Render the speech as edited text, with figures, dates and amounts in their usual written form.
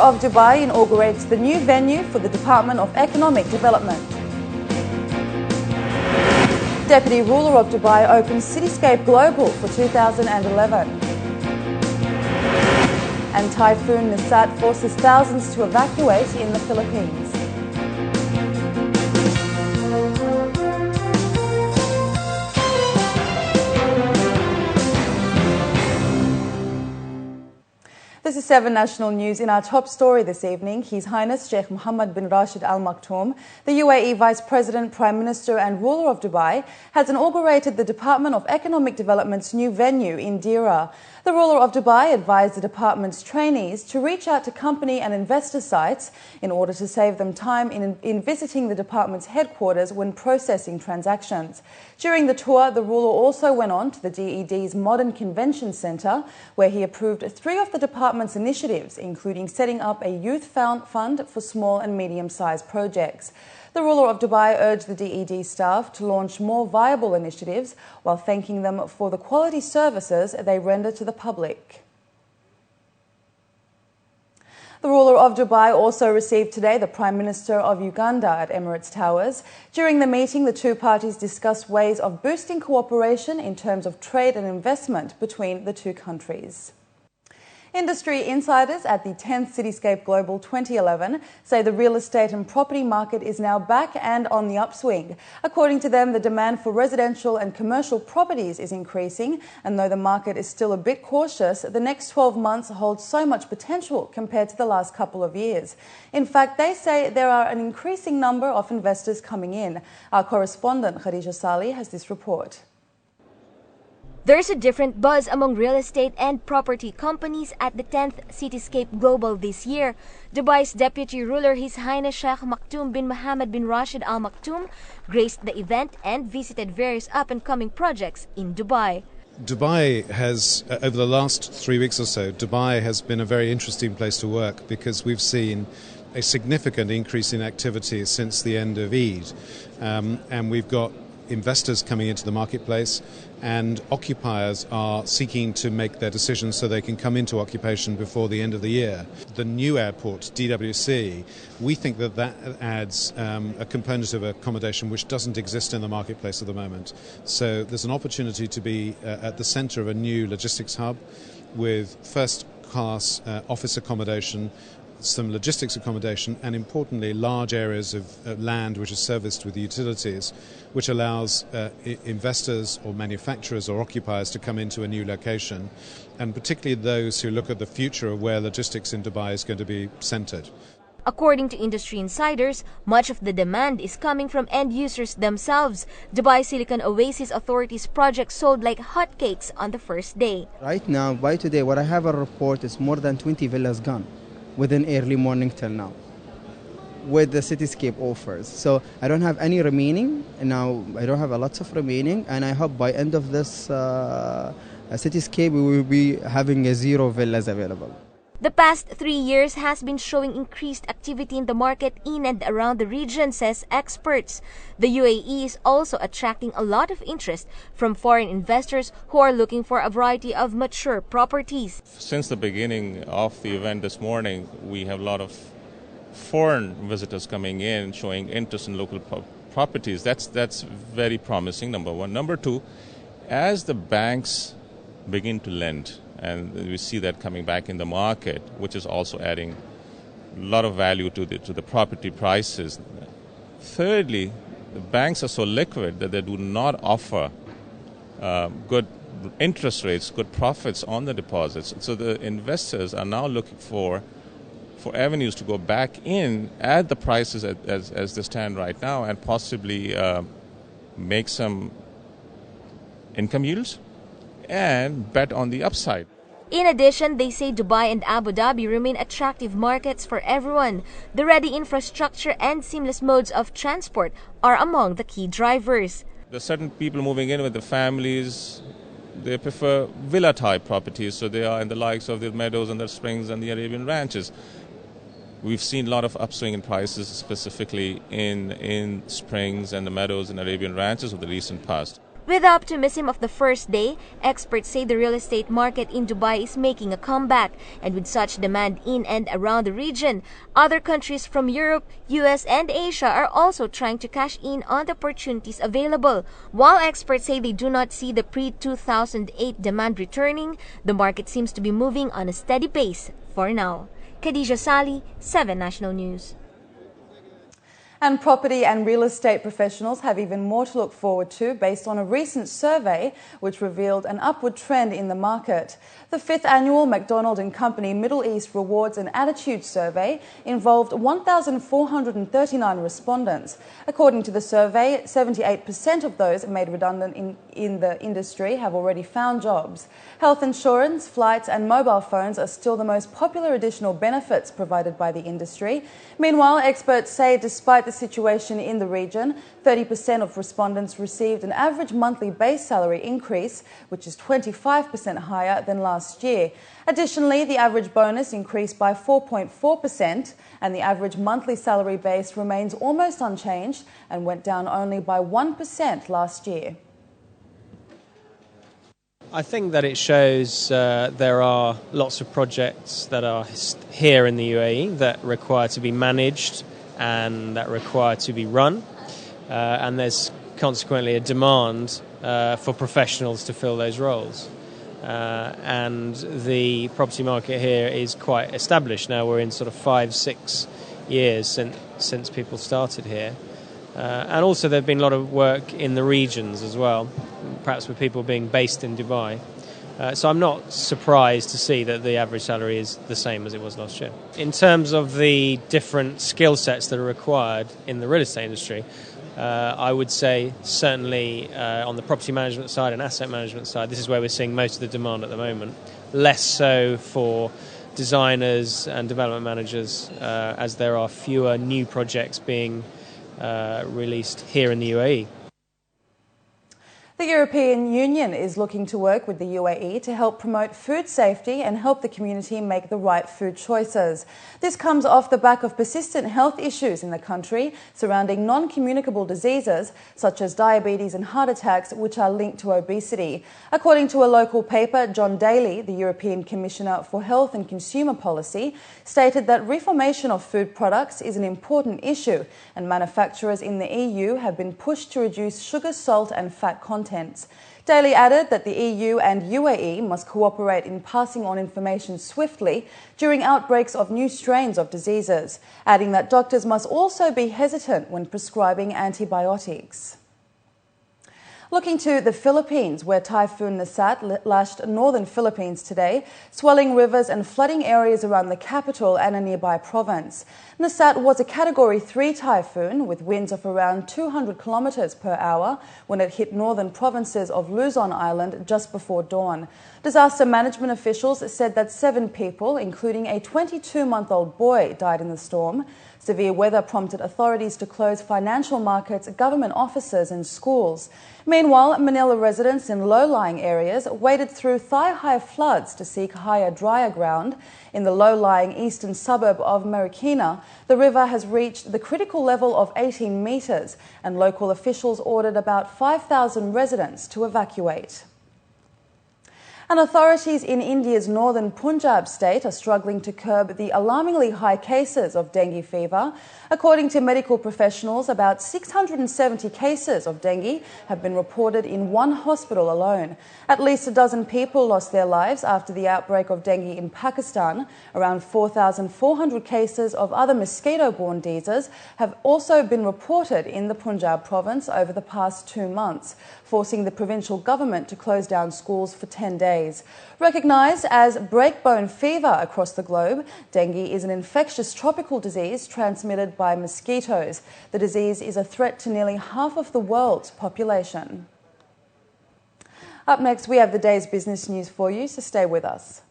of Dubai inaugurates the new venue for the Department of Economic Development. Deputy Ruler of Dubai opens Cityscape Global for 2011. And Typhoon Nisat forces thousands to evacuate in the Philippines. This is 7 National News. In our top story this evening, His Highness Sheikh Mohammed bin Rashid Al Maktoum, the UAE Vice President, Prime Minister and Ruler of Dubai, has inaugurated the Department of Economic Development's new venue in Dira. The Ruler of Dubai advised the department's trainees to reach out to company and investor sites in order to save them time in visiting the department's headquarters when processing transactions. During the tour, the ruler also went on to the DED's Modern Convention Centre, where he approved 3 of the department's initiatives, including setting up a youth fund for small and medium-sized projects. The Ruler of Dubai urged the DED staff to launch more viable initiatives while thanking them for the quality services they render to the public. The Ruler of Dubai also received today the Prime Minister of Uganda at Emirates Towers. During the meeting, the two parties discussed ways of boosting cooperation in terms of trade and investment between the two countries. Industry insiders at the 10th Cityscape Global 2011 say the real estate and property market is now back and on the upswing. According to them, the demand for residential and commercial properties is increasing, and though the market is still a bit cautious, the next 12 months hold so much potential compared to the last couple of years. In fact, they say there are an increasing number of investors coming in. Our correspondent Khadija Sali has this report. There's a different buzz among real estate and property companies at the 10th Cityscape Global this year. Dubai's Deputy Ruler, His Highness Sheikh Maktoum bin Mohammed bin Rashid Al Maktoum, graced the event and visited various up-and-coming projects in Dubai. Dubai has, over the last 3 weeks or so, Dubai has been a very interesting place to work because we've seen a significant increase in activity since the end of Eid. And we've got investors coming into the marketplace, and occupiers are seeking to make their decisions so they can come into occupation before the end of the year. The new airport, DWC, we think that adds a component of accommodation which doesn't exist in the marketplace at the moment. So there's an opportunity to be at the centre of a new logistics hub with first-class office accommodation, some logistics accommodation, and importantly large areas of land which are serviced with utilities, which allows investors or manufacturers or occupiers to come into a new location, and particularly those who look at the future of where logistics in Dubai is going to be centred. According to industry insiders, much of the demand is coming from end users themselves. Dubai Silicon Oasis Authority's project sold like hotcakes on the first day. Right now, by today, what I have a report is more than 20 villas gone within early morning till now with the Cityscape offers. So I don't have any remaining now. I don't have a lots of remaining, and I hope by end of this Cityscape we will be having 0 villas available. The past 3 years has been showing increased activity in the market in and around the region, says experts. The UAE is also attracting a lot of interest from foreign investors who are looking for a variety of mature properties. Since the beginning of the event this morning, we have a lot of foreign visitors coming in, showing interest in local properties. That's very promising, number one. Number two, as the banks begin to lend, and we see that coming back in the market, which is also adding a lot of value to the property prices. Thirdly, the banks are so liquid that they do not offer good interest rates, good profits on the deposits. So the investors are now looking for avenues to go back in at the prices as they stand right now, and possibly make some income yields and bet on the upside. In addition, they say Dubai and Abu Dhabi remain attractive markets for everyone. The ready infrastructure and seamless modes of transport are among the key drivers. There's certain people moving in with the families. They prefer villa-type properties, so they are in the likes of the meadows and the springs and the Arabian ranches. We've seen a lot of upswing in prices, specifically in springs and the meadows and Arabian ranches of the recent past. With the optimism of the first day, experts say the real estate market in Dubai is making a comeback, and with such demand in and around the region, other countries from Europe, US, and Asia are also trying to cash in on the opportunities available. While experts say they do not see the pre-2008 demand returning, the market seems to be moving on a steady pace for now. Khadija Sali, 7 National News. And property and real estate professionals have even more to look forward to based on a recent survey which revealed an upward trend in the market. The 5th annual McDonald & Company Middle East Rewards and Attitudes Survey involved 1,439 respondents. According to the survey, 78% of those made redundant in the industry have already found jobs. Health insurance, flights and mobile phones are still the most popular additional benefits provided by the industry. Meanwhile, experts say despite the situation in the region, 30% of respondents received an average monthly base salary increase, which is 25% higher than last year. Additionally, the average bonus increased by 4.4%, and the average monthly salary base remains almost unchanged and went down only by 1% last year. I think that it shows there are lots of projects that are here in the UAE that require to be managed and that require to be run, and there's consequently a demand for professionals to fill those roles. And the property market here is quite established now. We're in sort of 5-6 years since people started here. And also there have been a lot of work in the regions as well, perhaps with people being based in Dubai. So I'm not surprised to see that the average salary is the same as it was last year. In terms of the different skill sets that are required in the real estate industry, I would say certainly on the property management side and asset management side, this is where we're seeing most of the demand at the moment. Less so for designers and development managers, as there are fewer new projects being released here in the UAE. The European Union is looking to work with the UAE to help promote food safety and help the community make the right food choices. This comes off the back of persistent health issues in the country surrounding non-communicable diseases such as diabetes and heart attacks, which are linked to obesity. According to a local paper, John Daly, the European Commissioner for Health and Consumer Policy, stated that reformation of food products is an important issue, and manufacturers in the EU have been pushed to reduce sugar, salt and fat content. Daly added that the EU and UAE must cooperate in passing on information swiftly during outbreaks of new strains of diseases, adding that doctors must also be hesitant when prescribing antibiotics. Looking to the Philippines, where Typhoon Nasat lashed northern Philippines today, swelling rivers and flooding areas around the capital and a nearby province. Nasat was a Category 3 typhoon with winds of around 200 kilometers per hour when it hit northern provinces of Luzon Island just before dawn. Disaster management officials said that 7 people, including a 22-month-old boy, died in the storm. Severe weather prompted authorities to close financial markets, government offices and schools. Meanwhile, Manila residents in low-lying areas waded through thigh-high floods to seek higher, drier ground. In the low-lying eastern suburb of Marikina, the river has reached the critical level of 18 metres, and local officials ordered about 5,000 residents to evacuate. And authorities in India's northern Punjab state are struggling to curb the alarmingly high cases of dengue fever. According to medical professionals, about 670 cases of dengue have been reported in one hospital alone. At least a dozen people lost their lives after the outbreak of dengue in Pakistan. Around 4,400 cases of other mosquito-borne diseases have also been reported in the Punjab province over the past 2 months, forcing the provincial government to close down schools for 10 days. Recognised as breakbone fever across the globe, dengue is an infectious tropical disease transmitted by mosquitoes. The disease is a threat to nearly half of the world's population. Up next, we have the day's business news for you, so stay with us.